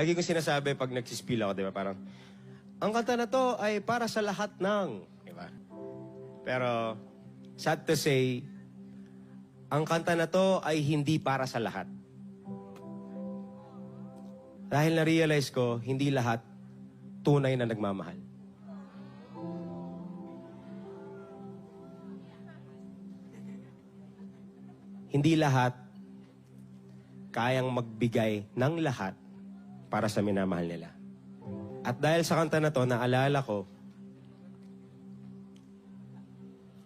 Lagi ko sinasabi pag nagsispill ako, di ba? Parang, ang kanta na to ay para sa lahat ng, di ba? Pero, sad to say, ang kanta na to ay hindi para sa lahat. Dahil na-realize ko, hindi lahat tunay na nagmamahal. Hindi lahat kayang magbigay ng lahat para sa minamahal nila. At dahil sa kanta na to, naalala ko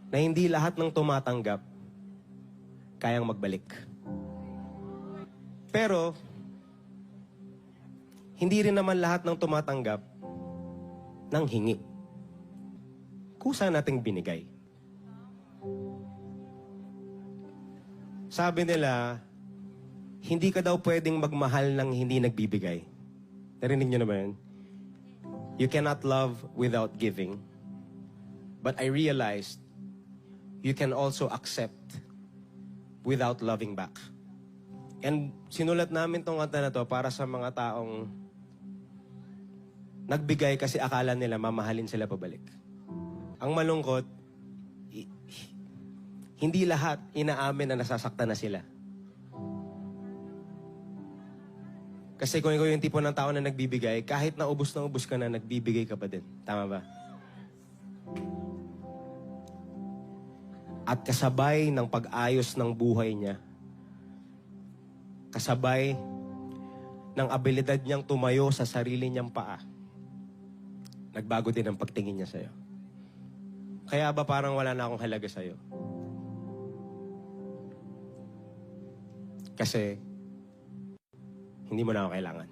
na hindi lahat ng tumatanggap kayang magbalik. Pero, hindi rin naman lahat ng tumatanggap ng hingi. Kusa nating binigay. Sabi nila, hindi ka daw pwedeng magmahal ng hindi nagbibigay. Narinig niyo na ba yun? You cannot love without giving. But I realized, you can also accept without loving back. And sinulat namin tong kanta na to para sa mga taong nagbigay kasi akala nila mamahalin sila pabalik. Ang malungkot, hindi lahat inaamin na nasasaktan na sila. Kasi kung ikaw yung tipo ng tao na nagbibigay, kahit na ubos ka na, nagbibigay ka pa din. Tama ba? At kasabay ng pag-ayos ng buhay niya, kasabay ng abilidad niyang tumayo sa sarili niyang paa, nagbago din ang pagtingin niya sa'yo. Kaya ba parang wala na akong halaga sa'yo? Kasi hindi mo na ako kailangan.